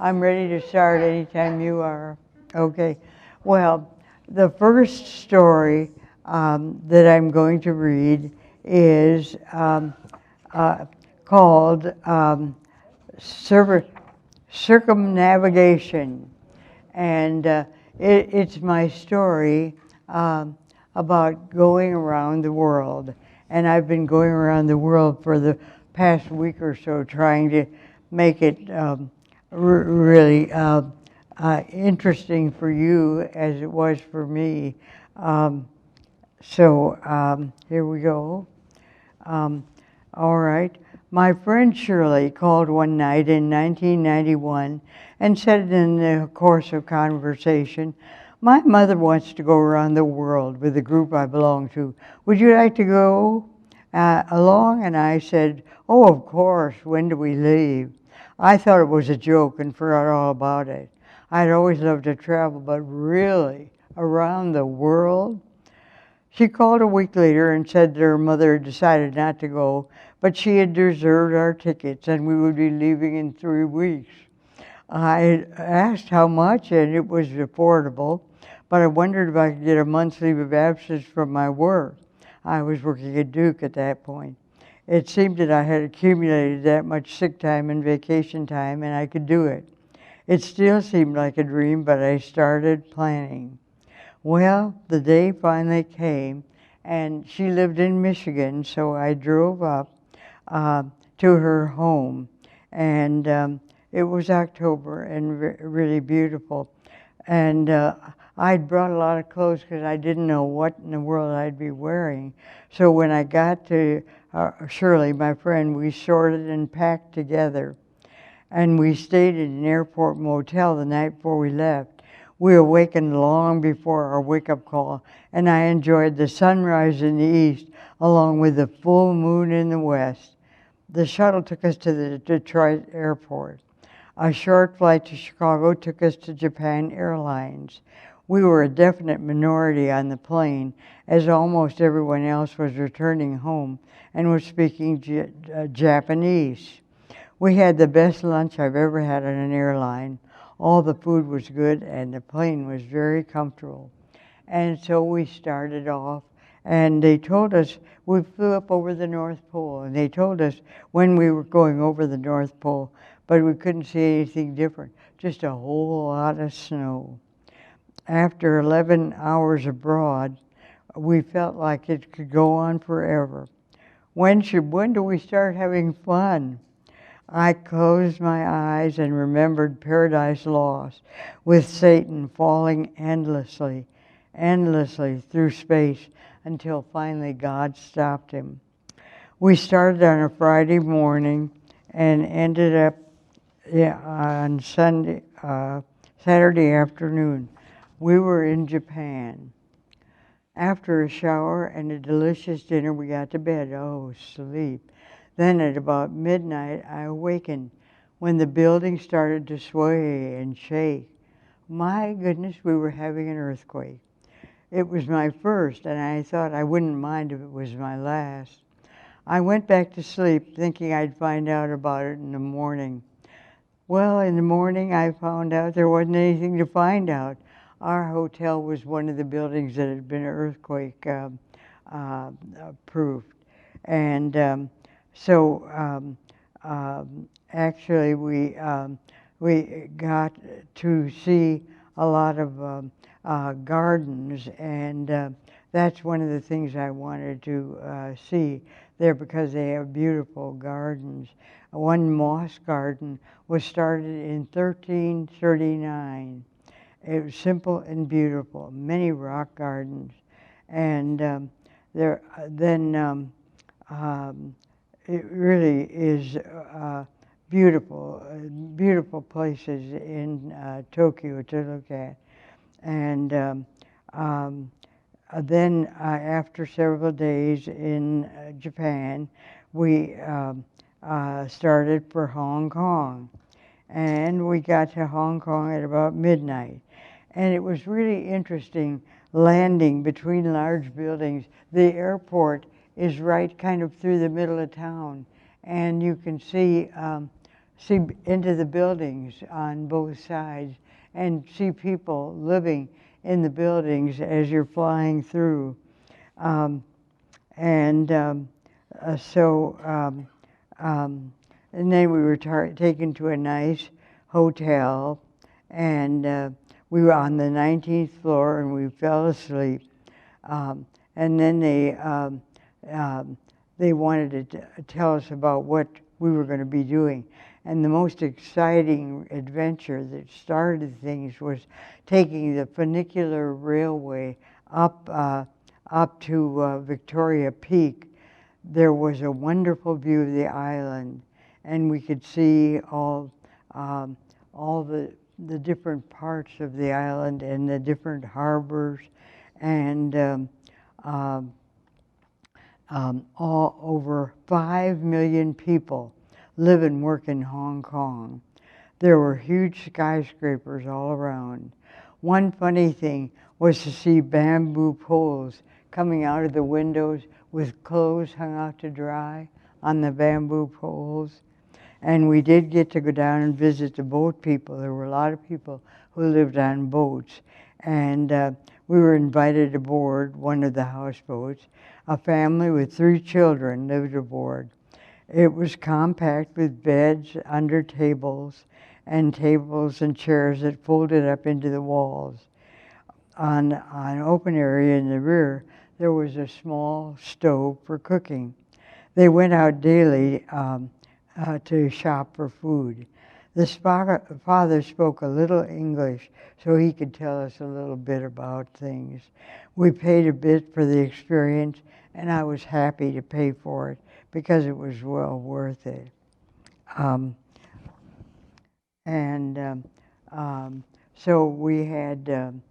I'm ready to start anytime you are. Okay. Well, the first story that I'm going to read is uh, called Circumnavigation. And it's my story about going around the world. And I've been going around the world for the past week or so trying to make it really interesting for you as it was for me. Here we go. Um, all right. My friend Shirley called one night in 1991 and said in the course of conversation, "My mother wants to go around the world with the group I belong to. Would you like to go along?" And I said, "Oh, of course. When do we leave?" I thought it was a joke and forgot all about it. I'd always loved to travel, but really, around the world? She called a week later and said that her mother had decided not to go, but she had reserved our tickets and we would be leaving in 3 weeks. I asked how much, and it was affordable, but I wondered if I could get a month's leave of absence from my work. I was working at Duke at that point. It seemed that I had accumulated that much sick time and vacation time, and I could do it. It still seemed like a dream, but I started planning. Well, the day finally came, and she lived in Michigan, so I drove up uh, to her home, and it was October and really beautiful. And I'd brought a lot of clothes because I didn't know what in the world I'd be wearing. So when I got to Shirley, my friend, we sorted and packed together, and we stayed in an airport motel the night before we left. We awakened long before our wake-up call, and I enjoyed the sunrise in the east along with the full moon in the west. The shuttle took us to the Detroit airport. A short flight to Chicago took us to Japan Airlines. We were a definite minority on the plane, as almost everyone else was returning home and was speaking Japanese. We had the best lunch I've ever had on an airline. All the food was good and the plane was very comfortable. And so we started off, and they told us, we flew up over the North Pole, and they told us when we were going over the North Pole, but we couldn't see anything different, just a whole lot of snow. After 11 hours abroad, we felt like it could go on forever. When do we start having fun? I closed my eyes and remembered Paradise Lost, with Satan falling endlessly through space until finally God stopped him. We started on a Friday morning and ended up on Saturday afternoon. We were in Japan. After a shower and a delicious dinner, we got to bed. Oh, sleep. Then at about midnight, I awakened when the building started to sway and shake. My goodness, we were having an earthquake. It was my first, and I thought I wouldn't mind if it was my last. I went back to sleep thinking I'd find out about it in the morning. Well, in the morning, I found out there wasn't anything to find out. Our hotel was one of the buildings that had been earthquake proofed. And actually, we got to see a lot of gardens, and that's one of the things I wanted to see there because they have beautiful gardens. One moss garden was started in 1339. It was simple and beautiful, many rock gardens. And it really is beautiful places in Tokyo to look at. And then after several days in Japan, we started for Hong Kong. And we got to Hong Kong at about midnight. And it was really interesting landing between large buildings. The airport is right kind of through the middle of town, and you can see see into the buildings on both sides and see people living in the buildings as you're flying through. Um, and so, and then we were taken to a nice hotel, and we were on the 19th floor, and we fell asleep. And then they wanted to tell us about what we were going to be doing. And the most exciting adventure that started things was taking the funicular railway up to Victoria Peak. There was a wonderful view of the island, and we could see all the different parts of the island and the different harbors, and all over 5 million people live and work in Hong Kong. There were huge skyscrapers all around. One funny thing was to see bamboo poles coming out of the windows with clothes hung out to dry on the bamboo poles. And we did get to go down and visit the boat people. There were a lot of people who lived on boats. And we were invited aboard one of the houseboats. A family with 3 children lived aboard. It was compact with beds under tables and chairs that folded up into the walls. On an open area in the rear, there was a small stove for cooking. They went out daily to shop for food. The father spoke a little English, so he could tell us a little bit about things. We paid a bit for the experience, and I was happy to pay for it because it was well worth it. So we had a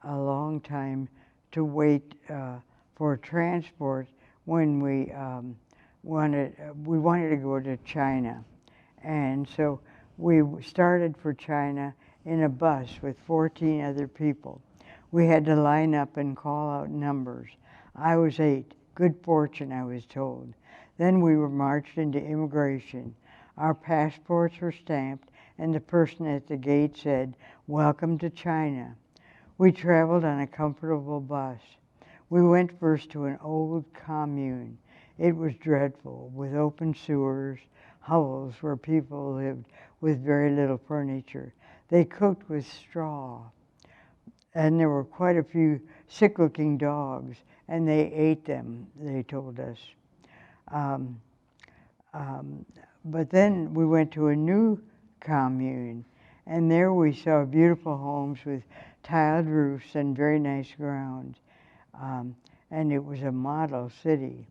long time to wait for transport when we wanted to go to China. And so we started for China in a bus with 14 other people. We had to line up and call out numbers. I was 8. Good fortune, I was told. Then we were marched into immigration. Our passports were stamped, and the person at the gate said, "Welcome to China." We traveled on a comfortable bus. We went first to an old commune. It was dreadful, with open sewers, hovels where people lived with very little furniture. They cooked with straw, and there were quite a few sick-looking dogs, and they ate them, they told us. But then we went to a new commune, and there we saw beautiful homes with tiled roofs and very nice grounds. And it was a model city.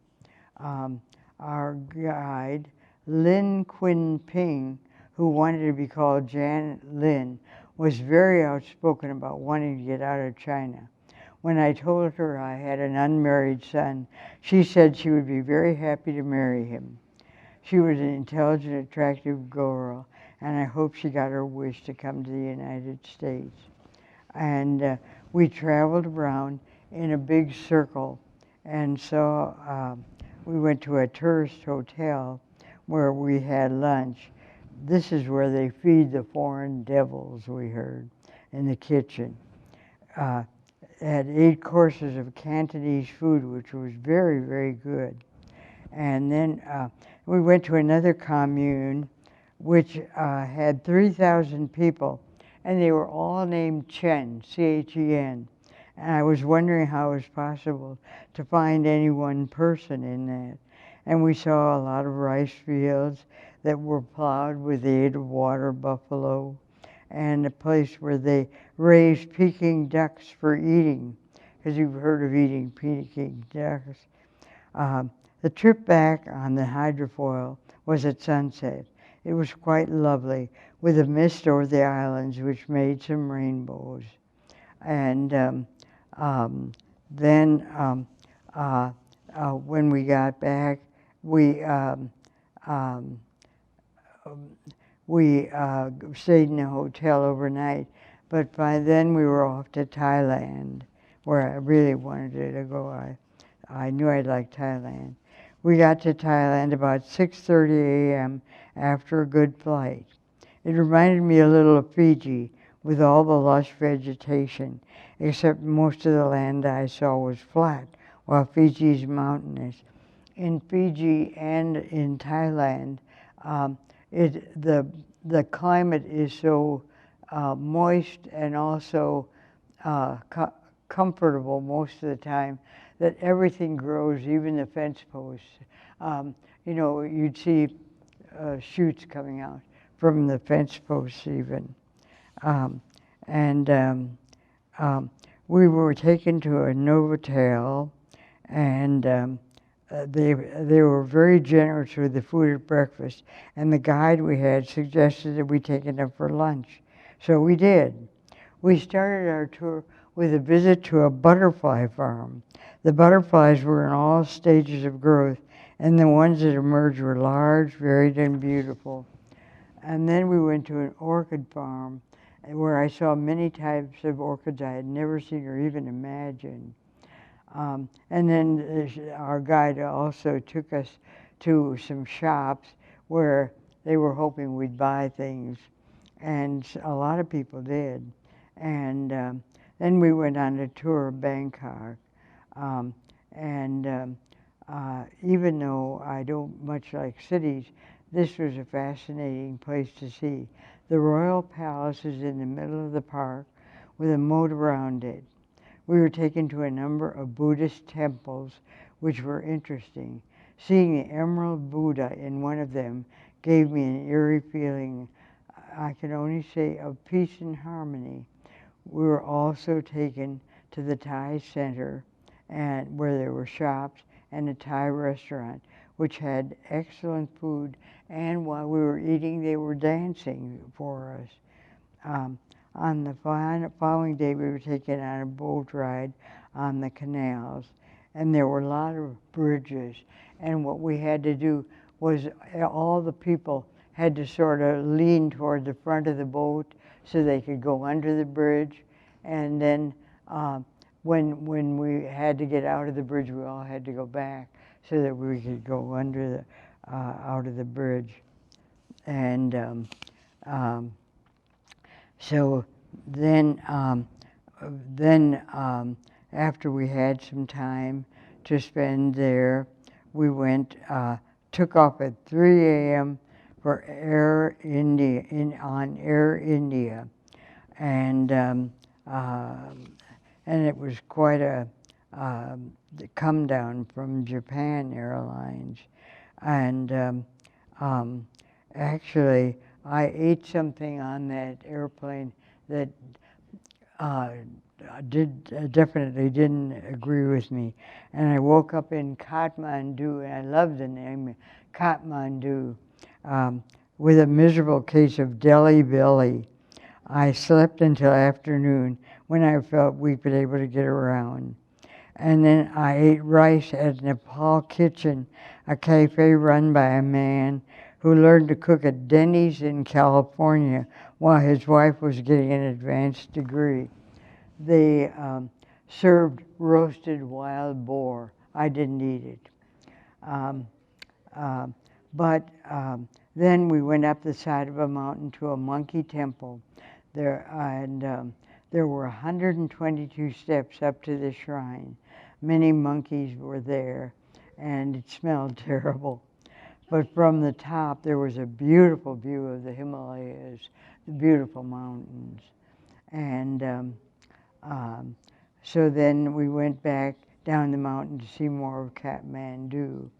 Our guide, Lin Quin Ping, who wanted to be called Janet Lin, was very outspoken about wanting to get out of China. When I told her I had an unmarried son, she said she would be very happy to marry him. She was an intelligent, attractive girl, and I hope she got her wish to come to the United States. And we traveled around in a big circle, and so we went to a tourist hotel where we had lunch. This is where they feed the foreign devils, we heard, in the kitchen. Had 8 courses of Cantonese food, which was very, very good. And then we went to another commune, which had 3,000 people, and they were all named Chen, C-H-E-N. And I was wondering how it was possible to find any one person in that. And we saw a lot of rice fields that were plowed with the aid of water buffalo, and a place where they raised Peking ducks for eating, because you've heard of eating Peking ducks. The trip back on the hydrofoil was at sunset. It was quite lovely, with a mist over the islands which made some rainbows. And then when we got back, we stayed in a hotel overnight, but by then we were off to Thailand, where I really wanted to go. I knew I'd like Thailand. We got to Thailand about 6:30 a.m., after a good flight. It reminded me a little of Fiji, with all the lush vegetation, except most of the land I saw was flat, while Fiji's mountainous. In Fiji and in Thailand, um, the climate is so moist and also comfortable most of the time that everything grows, even the fence posts. Um, you'd see shoots coming out from the fence posts even. Um, and we were taken to a Novotel, and they were very generous with the food at breakfast, and the guide we had suggested that we take it up for lunch. So we did. We started our tour with a visit to a butterfly farm. The butterflies were in all stages of growth, and the ones that emerged were large, varied, and beautiful. And then we went to an orchid farm where I saw many types of orchids I had never seen or even imagined. And then our guide also took us to some shops where they were hoping we'd buy things, and a lot of people did. And then we went on a tour of Bangkok. Um, and even though I don't much like cities, this was a fascinating place to see. The Royal Palace is in the middle of the park with a moat around it. We were taken to a number of Buddhist temples, which were interesting. Seeing the Emerald Buddha in one of them gave me an eerie feeling, I can only say, of peace and harmony. We were also taken to the Thai Center, and where there were shops and a Thai restaurant, which had excellent food. And while we were eating, they were dancing for us. On the following day, we were taken on a boat ride on the canals, and there were a lot of bridges. And what we had to do was all the people had to sort of lean toward the front of the boat so they could go under the bridge. And then when we had to get out of the bridge, we all had to go back so that we could go under out of the bridge. And so then after we had some time to spend there, we took off at 3 a.m. for Air India, on Air India. And it was quite a come down from Japan Airlines. And actually, I ate something on that airplane that definitely didn't agree with me. And I woke up in Kathmandu, and I love the name Kathmandu, with a miserable case of Delhi belly. I slept until afternoon when I felt we'd been able to get around. And then I ate rice at Nepal Kitchen, a cafe run by a man who learned to cook at Denny's in California while his wife was getting an advanced degree. They served roasted wild boar. I didn't eat it. But then we went up the side of a mountain to a monkey temple. There were 122 steps up to the shrine. Many monkeys were there, and it smelled terrible. But from the top, there was a beautiful view of the Himalayas, the beautiful mountains. And so then we went back down the mountain to see more of Kathmandu.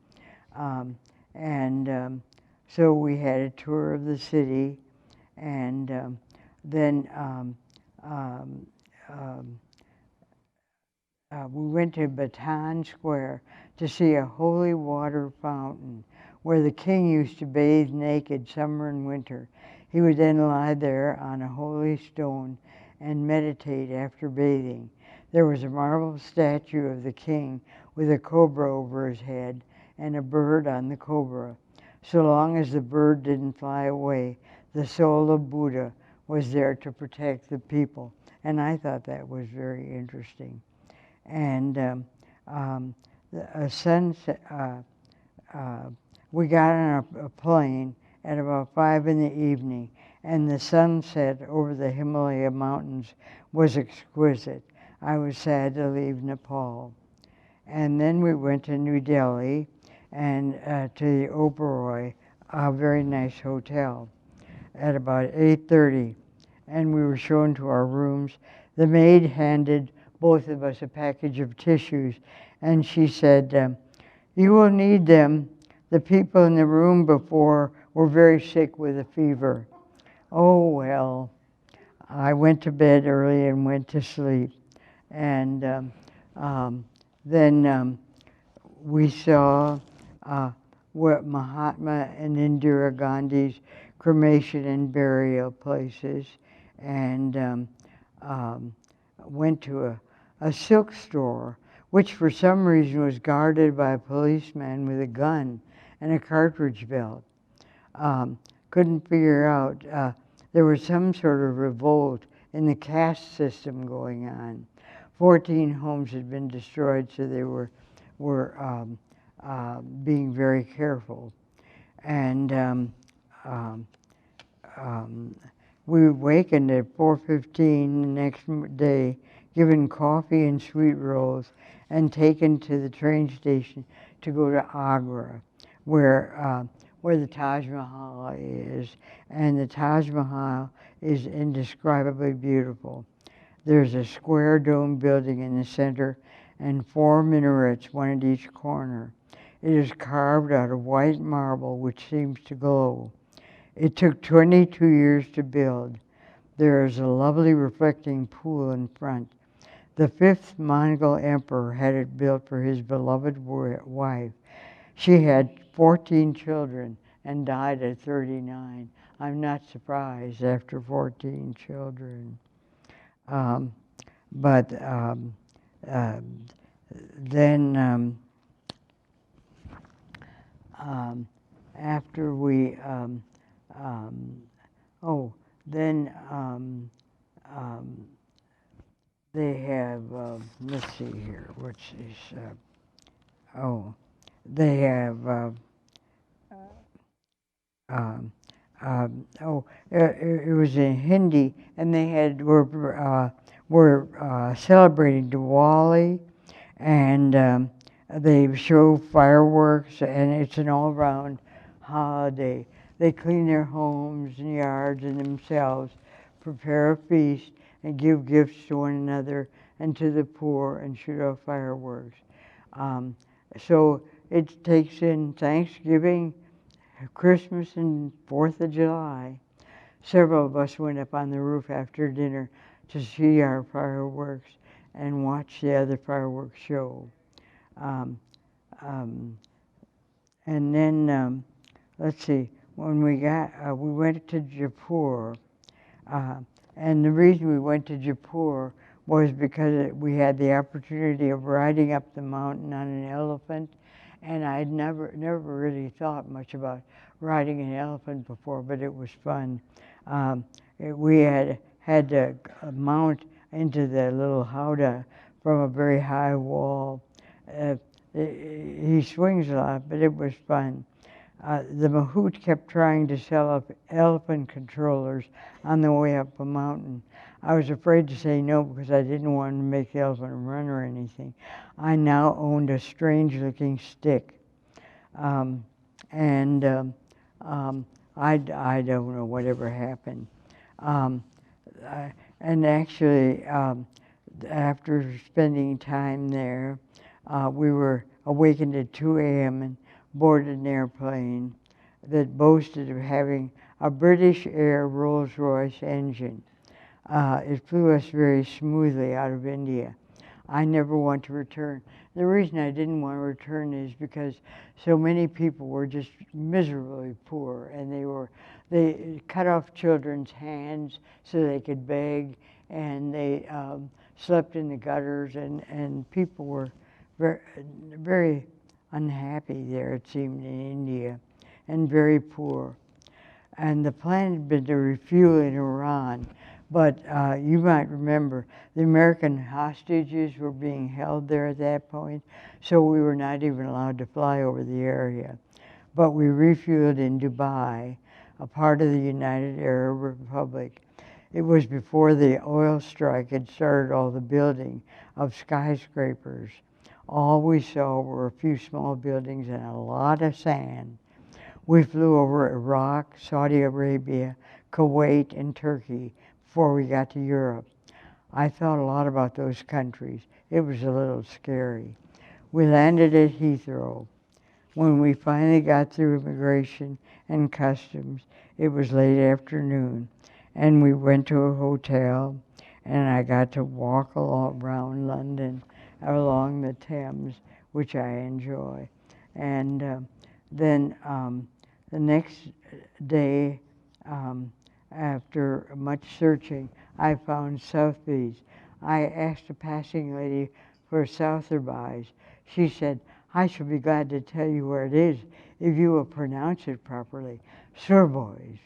So we had a tour of the city, and then we went to Batan Square to see a holy water fountain where the king used to bathe naked summer and winter. He would then lie there on a holy stone and meditate after bathing. There was a marble statue of the king with a cobra over his head and a bird on the cobra. So long as the bird didn't fly away, the soul of Buddha was there to protect the people. And I thought that was very interesting. And we got on a plane, at about 5 in the evening, and the sunset over the Himalaya mountains was exquisite. I was sad to leave Nepal. And then we went to New Delhi and to the Oberoi, a very nice hotel, at about 8:30. And we were shown to our rooms. The maid handed both of us a package of tissues, and she said, you will need them. The people in the room before were very sick with a fever. Oh, well, I went to bed early and went to sleep. And then we saw what Mahatma and Indira Gandhi's cremation and burial places, and went to a silk store, which for some reason was guarded by a policeman with a gun and a cartridge belt. Couldn't figure out, there was some sort of revolt in the caste system going on. 14 homes had been destroyed, so they were being very careful. And we awakened at 4:15 the next day, given coffee and sweet rolls, and taken to the train station to go to Agra, where the Taj Mahal is. And the Taj Mahal is indescribably beautiful. There's a square dome building in the center and 4 minarets, one at each corner. It is carved out of white marble, which seems to glow. It took 22 years to build. There is a lovely reflecting pool in front. The 5th Mongol emperor had it built for his beloved wife. She had 14 children and died at 39. I'm not surprised after 14 children. Then after we, they have, let's see here, what's this? They have, it was in Hindi, and they were celebrating Diwali, and they show fireworks, and it's an all-round holiday. They clean their homes and yards and themselves, prepare a feast, and give gifts to one another and to the poor, and shoot off fireworks. So it takes in Thanksgiving, Christmas, and 4th of July. Several of us went up on the roof after dinner to see our fireworks and watch the other fireworks show. And then, let's see, when we went to Jaipur, and the reason we went to Jaipur was because we had the opportunity of riding up the mountain on an elephant, and I'd never really thought much about riding an elephant before, but it was fun. We had to mount into the little howdah from a very high wall. He swings a lot, but it was fun. The mahout kept trying to sell up elephant controllers on the way up the mountain. I was afraid to say no because I didn't want to make the elephant run or anything. I now owned a strange-looking stick. I don't know whatever happened. And actually, after spending time there, we were awakened at 2 a.m. and boarded an airplane that boasted of having a British Air Rolls-Royce engine. It flew us very smoothly out of India. I never want to return. The reason I didn't want to return is because so many people were just miserably poor, and they cut off children's hands so they could beg, and they slept in the gutters, and people were very, very unhappy there, it seemed, in India, and very poor. And the plan had been to refuel in Iran, but you might remember the American hostages were being held there at that point, so we were not even allowed to fly over the area. But we refueled in Dubai, a part of the United Arab Republic. It was before the oil strike had started all the building of skyscrapers. All we saw were a few small buildings and a lot of sand. We flew over Iraq, Saudi Arabia, Kuwait, and Turkey before we got to Europe. I thought a lot about those countries. It was a little scary. We landed at Heathrow. When we finally got through immigration and customs, it was late afternoon, and we went to a hotel, and I got to walk around London along the Thames, which I enjoy. And then the next day, after much searching, I found Sotheby's. I asked a passing lady for Sotheby's. She said, "I shall be glad to tell you where it is if you will pronounce it properly. Sotheby's."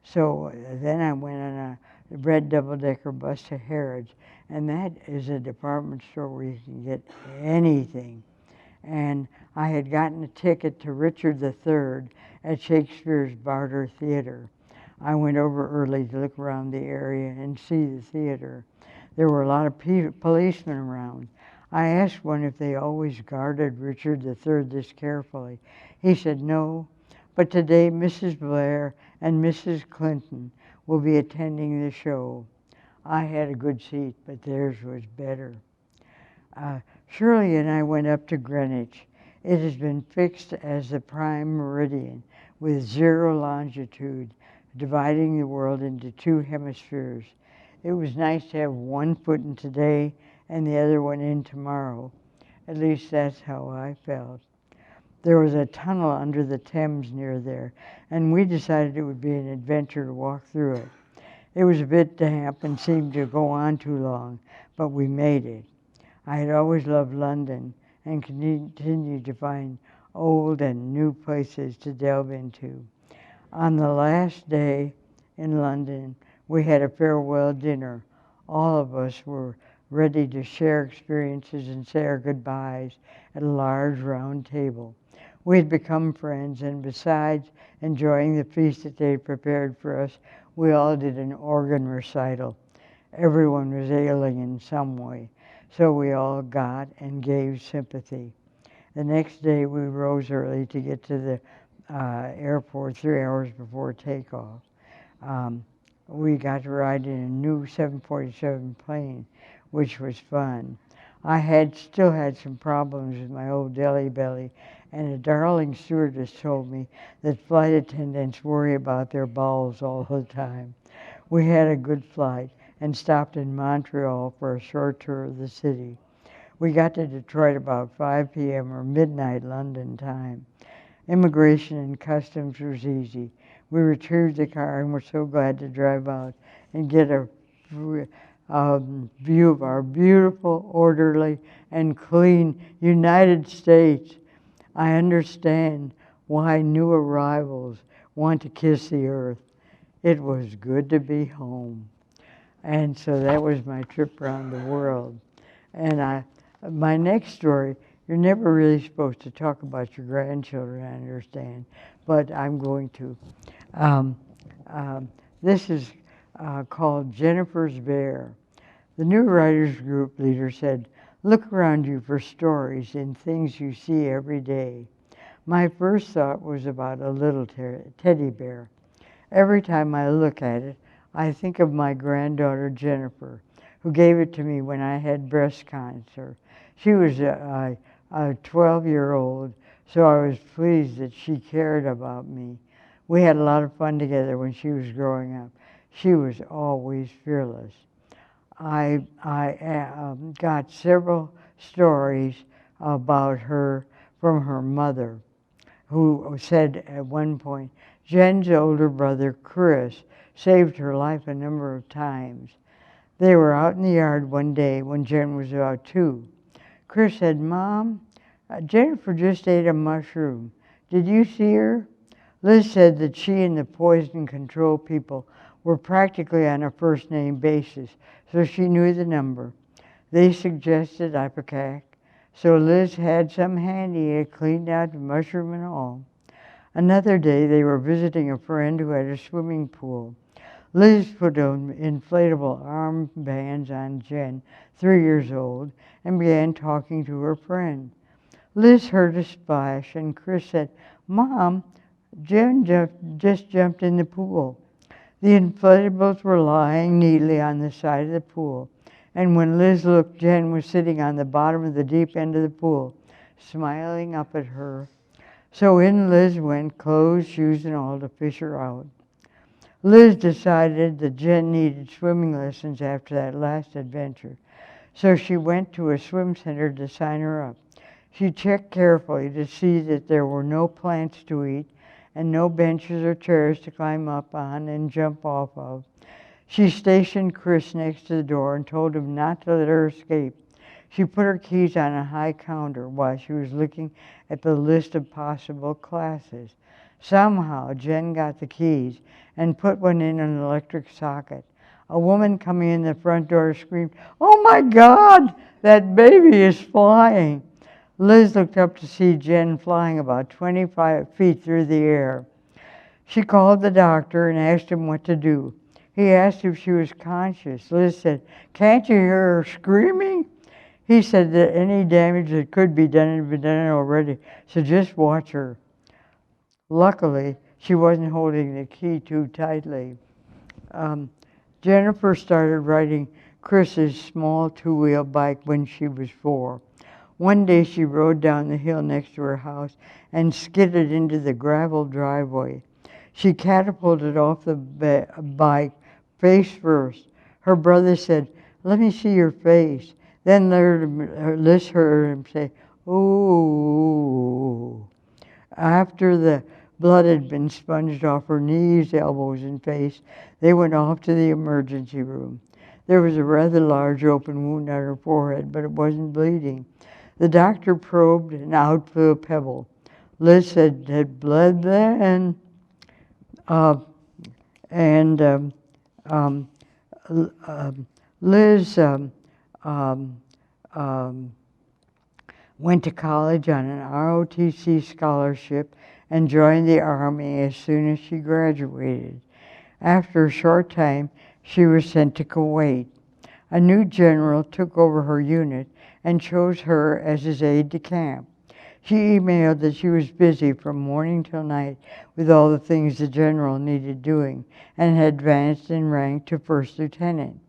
So then I went on a red double-decker bus to Harrods, and that is a department store where you can get anything. And I had gotten a ticket to Richard III at Shakespeare's Barter Theater. I went over early to look around the area and see the theater. There were a lot of policemen around. I asked one if they always guarded Richard III this carefully. He said no, but today Mrs. Blair and Mrs. Clinton will be attending the show. I had a good seat, but theirs was better. Shirley and I went up to Greenwich. It has been fixed as the prime meridian with 0 longitude, dividing the world into 2 hemispheres. It was nice to have one foot in today and the other one in tomorrow. At least that's how I felt. There was a tunnel under the Thames near there, and we decided it would be an adventure to walk through it. It was a bit damp and seemed to go on too long, but we made it. I had always loved London and continued to find old and new places to delve into. On the last day in London, we had a farewell dinner. All of us were ready to share experiences and say our goodbyes at a large round table. We had become friends, and besides enjoying the feast that they had prepared for us, we all did an organ recital. Everyone was ailing in some way, so we all got and gave sympathy. The next day we rose early to get to the airport 3 hours before takeoff. We got to ride in a new 747 plane, which was fun. I still had some problems with my old deli belly, and a darling stewardess told me that flight attendants worry about their bowels all the time. We had a good flight and stopped in Montreal for a short tour of the city. We got to Detroit about 5 p.m. or midnight London time. Immigration and customs was easy. We retrieved the car and were so glad to drive out and get a view of our beautiful, orderly, and clean United States. I understand why new arrivals want to kiss the earth. It was good to be home. And so that was my trip around the world. And my next story, you're never really supposed to talk about your grandchildren, I understand, but I'm going to. This is called Jennifer's Bear. The new writers group leader said, "Look around you for stories in things you see every day." My first thought was about a little teddy bear. Every time I look at it, I think of my granddaughter Jennifer, who gave it to me when I had breast cancer. She was a 12-year-old, so I was pleased that she cared about me. We had a lot of fun together when she was growing up. She was always fearless. I got several stories about her from her mother, who said at one point, Jen's older brother, Chris, saved her life a number of times. They were out in the yard one day when Jen was about 2. Chris said, "Mom, Jennifer just ate a mushroom. Did you see her?" Liz said that she and the poison control people were practically on a first-name basis, so she knew the number. They suggested ipecac, so Liz had some handy. It cleaned out the mushroom and all. Another day, they were visiting a friend who had a swimming pool. Liz put inflatable armbands on Jen, 3 years old, and began talking to her friend. Liz heard a splash, and Chris said, "Mom, Jen just jumped in the pool." The inflatables were lying neatly on the side of the pool, and when Liz looked, Jen was sitting on the bottom of the deep end of the pool, smiling up at her. So in Liz went, clothes, shoes, and all, to fish her out. Liz decided that Jen needed swimming lessons after that last adventure, so she went to a swim center to sign her up. She checked carefully to see that there were no plants to eat and no benches or chairs to climb up on and jump off of. She stationed Chris next to the door and told him not to let her escape. She put her keys on a high counter while she was looking at the list of possible classes. Somehow, Jen got the keys and put one in an electric socket. A woman coming in the front door screamed, "Oh my God, that baby is flying!" Liz looked up to see Jen flying about 25 feet through the air. She called the doctor and asked him what to do. He asked if she was conscious. Liz said, "Can't you hear her screaming?" He said that any damage that could be done had been done already, so just watch her. Luckily, she wasn't holding the key too tightly. Jennifer started riding Chris's small two-wheel bike when she was 4. One day she rode down the hill next to her house and skidded into the gravel driveway. She catapulted off the bike face first. Her brother said, "Let me see your face." Then Liz heard him say, "Ooh." After the blood had been sponged off her knees, elbows, and face, they went off to the emergency room. There was a rather large open wound on her forehead, but it wasn't bleeding. The doctor probed, and out flew a pebble. Liz said, "It bled then." Liz went to college on an ROTC scholarship and joined the Army as soon as she graduated. After a short time, she was sent to Kuwait. A new general took over her unit and chose her as his aide-de-camp. She emailed that she was busy from morning till night with all the things the general needed doing and had advanced in rank to first lieutenant.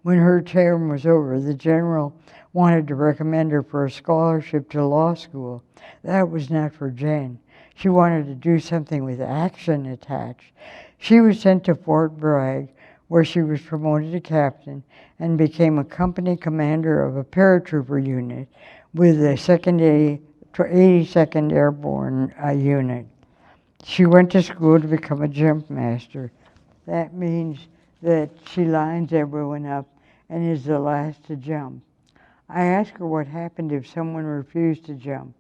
When her term was over, the general wanted to recommend her for a scholarship to law school. That was not for Jen. She wanted to do something with action attached. She was sent to Fort Bragg, where she was promoted to captain and became a company commander of a paratrooper unit with the 82nd Airborne unit. She went to school to become a jump master. That means that she lines everyone up and is the last to jump. I asked her what happened if someone refused to jump.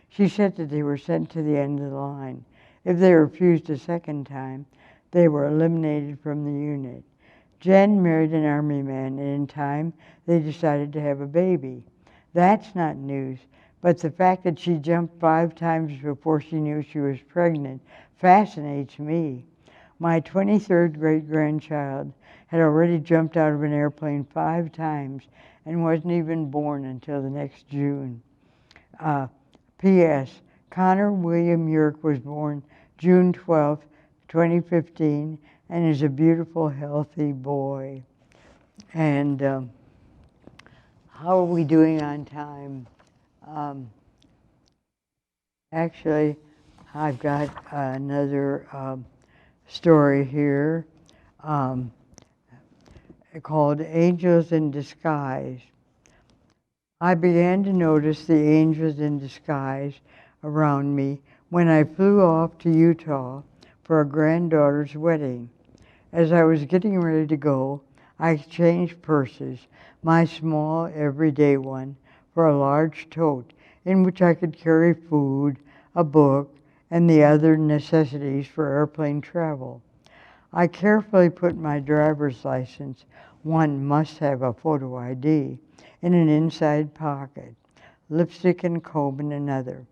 She said that they were sent to the end of the line. If they refused a second time, they were eliminated from the unit. Jen married an Army man, and in time, they decided to have a baby. That's not news, but the fact that she jumped 5 times before she knew she was pregnant fascinates me. My 23rd great-grandchild had already jumped out of an airplane 5 times and wasn't even born until the next June. P.S. Connor William Yerk was born June 12, 2015, and is a beautiful, healthy boy. And how are we doing on time? Actually, I've got another story here called Angels in Disguise. I began to notice the angels in disguise around me when I flew off to Utah for a granddaughter's wedding. As I was getting ready to go, I exchanged purses, my small everyday one, for a large tote in which I could carry food, a book, and the other necessities for airplane travel. I carefully put my driver's license, one must have a photo ID, in an inside pocket, lipstick and comb in another.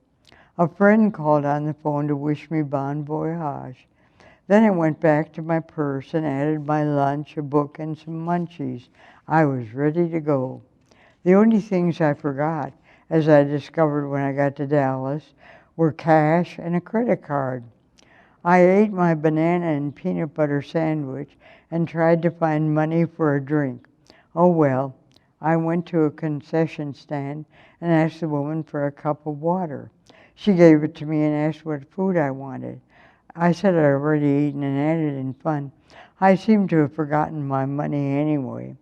A friend called on the phone to wish me bon voyage. Then I went back to my purse and added my lunch, a book, and some munchies. I was ready to go. The only things I forgot, as I discovered when I got to Dallas, were cash and a credit card. I ate my banana and peanut butter sandwich and tried to find money for a drink. Oh well, I went to a concession stand and asked the woman for a cup of water. She gave it to me and asked what food I wanted. I said I'd already eaten and added in fun, I seem to have forgotten my money anyway.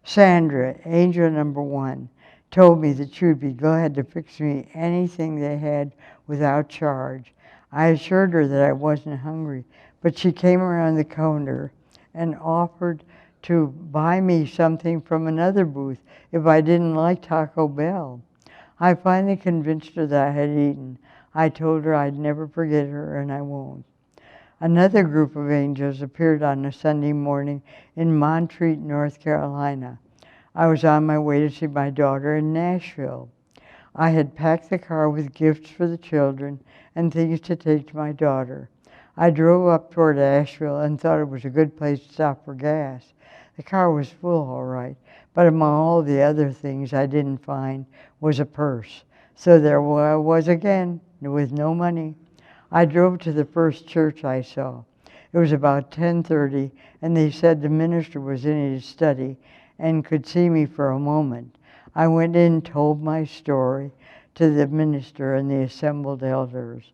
Sandra, angel number one, told me that she would be glad to fix me anything they had without charge. I assured her that I wasn't hungry, but she came around the counter and offered to buy me something from another booth if I didn't like Taco Bell. I finally convinced her that I had eaten. I told her I'd never forget her, and I won't. Another group of angels appeared on a Sunday morning in Montreat, North Carolina. I was on my way to see my daughter in Nashville. I had packed the car with gifts for the children and things to take to my daughter. I drove up toward Asheville and thought it was a good place to stop for gas. The car was full, all right, but among all the other things I didn't find was a purse. So there I was again, with no money. I drove to the first church I saw. It was about 10:30, and they said the minister was in his study and could see me for a moment. I went in and told my story to the minister and the assembled elders.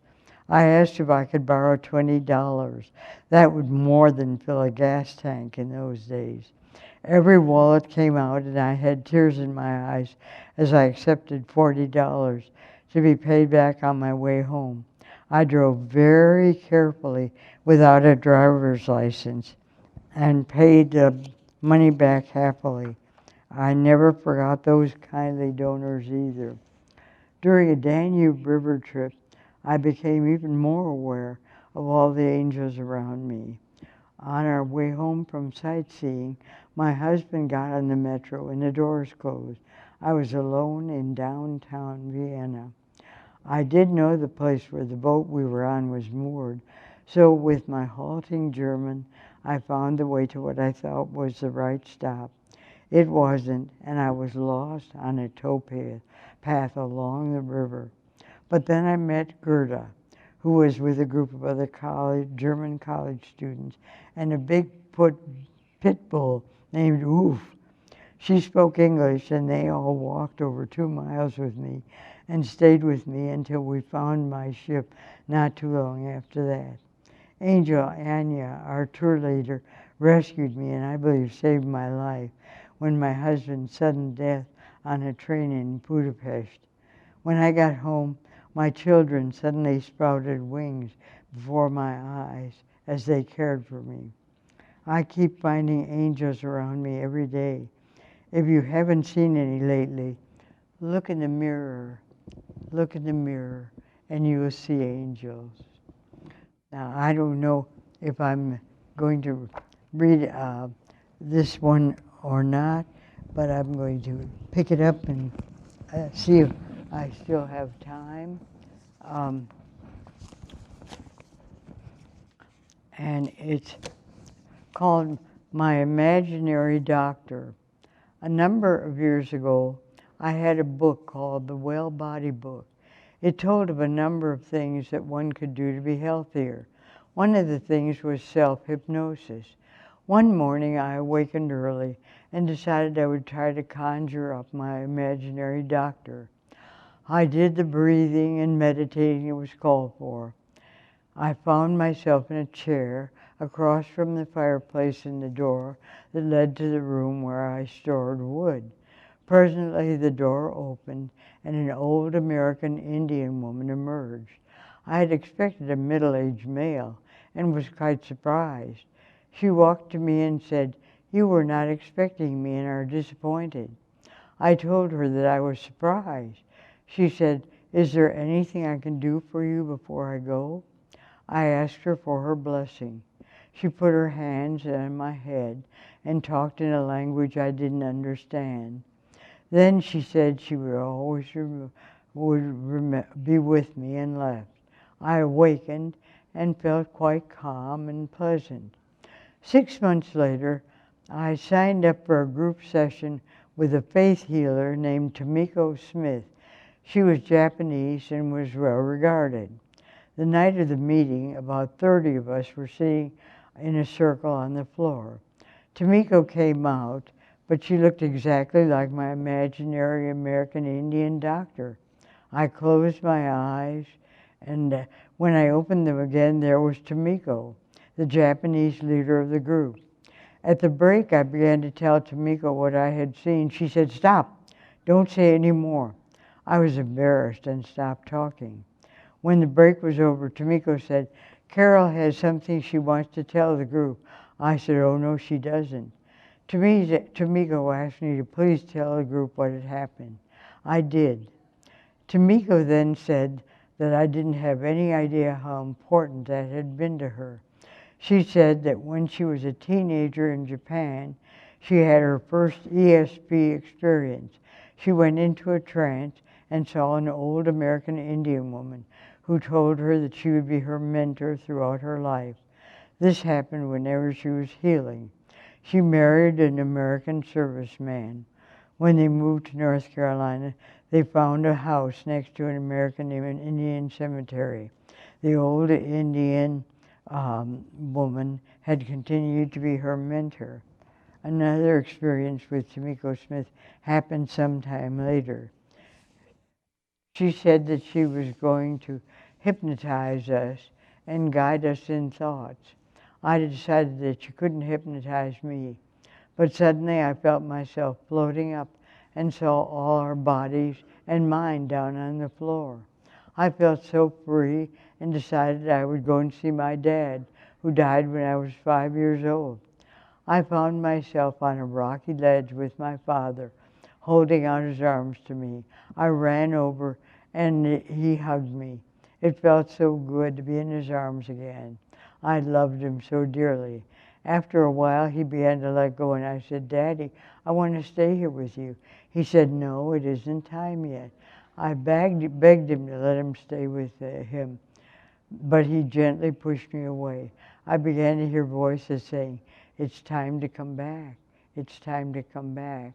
I asked if I could borrow $20. That would more than fill a gas tank in those days. Every wallet came out, and I had tears in my eyes as I accepted $40 to be paid back on my way home. I drove very carefully without a driver's license and paid the money back happily. I never forgot those kindly donors either. During a Danube River trip, I became even more aware of all the angels around me. On our way home from sightseeing, my husband got on the metro and the doors closed. I was alone in downtown Vienna. I did know the place where the boat we were on was moored, so with my halting German, I found the way to what I thought was the right stop. It wasn't, and I was lost on a towpath along the river. But then I met Gerda, who was with a group of other German college students, and a big pit bull named Oof. She spoke English, and they all walked over 2 miles with me and stayed with me until we found my ship not too long after that. Angel Anya, our tour leader, rescued me and I believe saved my life when my husband's sudden death on a train in Budapest. When I got home, my children suddenly sprouted wings before my eyes as they cared for me. I keep finding angels around me every day. If you haven't seen any lately, look in the mirror, and you will see angels. Now, I don't know if I'm going to read this one or not, but I'm going to pick it up and see if I still have time. And it's called My Imaginary Doctor. A number of years ago, I had a book called The Well Body Book. It told of a number of things that one could do to be healthier. One of the things was self-hypnosis. One morning I awakened early and decided I would try to conjure up my imaginary doctor. I did the breathing and meditating it was called for. I found myself in a chair across from the fireplace in the door that led to the room where I stored wood. Presently the door opened and an old American Indian woman emerged. I had expected a middle-aged male and was quite surprised. She walked to me and said, "You were not expecting me and are disappointed." I told her that I was surprised. She said, "Is there anything I can do for you before I go?" I asked her for her blessing. She put her hands on my head and talked in a language I didn't understand. Then she said she would always would be with me and left. I awakened and felt quite calm and pleasant. 6 months later, I signed up for a group session with a faith healer named Tomiko Smith. She was Japanese and was well regarded. The night of the meeting, about 30 of us were sitting in a circle on the floor. Tomiko came out, but she looked exactly like my imaginary American Indian doctor. I closed my eyes, and when I opened them again, there was Tomiko, the Japanese leader of the group. At the break, I began to tell Tomiko what I had seen. She said, "Stop, don't say any more." I was embarrassed and stopped talking. When the break was over, Tomiko said, "Carol has something she wants to tell the group." I said, "Oh, no, she doesn't." Tomiko asked me to please tell the group what had happened. I did. Tomiko then said that I didn't have any idea how important that had been to her. She said that when she was a teenager in Japan, she had her first ESP experience. She went into a trance and saw an old American Indian woman who told her that she would be her mentor throughout her life. This happened whenever she was healing. She married an American serviceman. When they moved to North Carolina, they found a house next to an American Indian cemetery. The old Indian woman had continued to be her mentor. Another experience with Tomiko Smith happened sometime later. She said that she was going to hypnotize us and guide us in thoughts. I decided that she couldn't hypnotize me, but suddenly I felt myself floating up and saw all our bodies and mine down on the floor. I felt so free and decided I would go and see my dad, who died when I was 5 years old. I found myself on a rocky ledge with my father, holding out his arms to me. I ran over and he hugged me. It felt so good to be in his arms again. I loved him so dearly. After a while, he began to let go, and I said, "Daddy, I want to stay here with you." He said, "No, it isn't time yet." I begged him to let him stay with him, but he gently pushed me away. I began to hear voices saying, "It's time to come back. It's time to come back."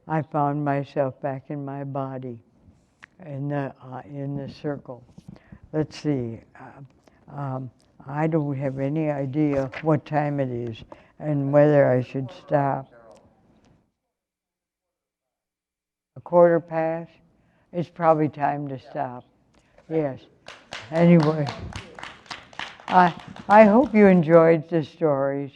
I found myself back in my body, in the circle. Let's see. I don't have any idea what time it is and whether I should stop. A quarter past? It's probably time to stop. Yes. Anyway, I hope you enjoyed the stories.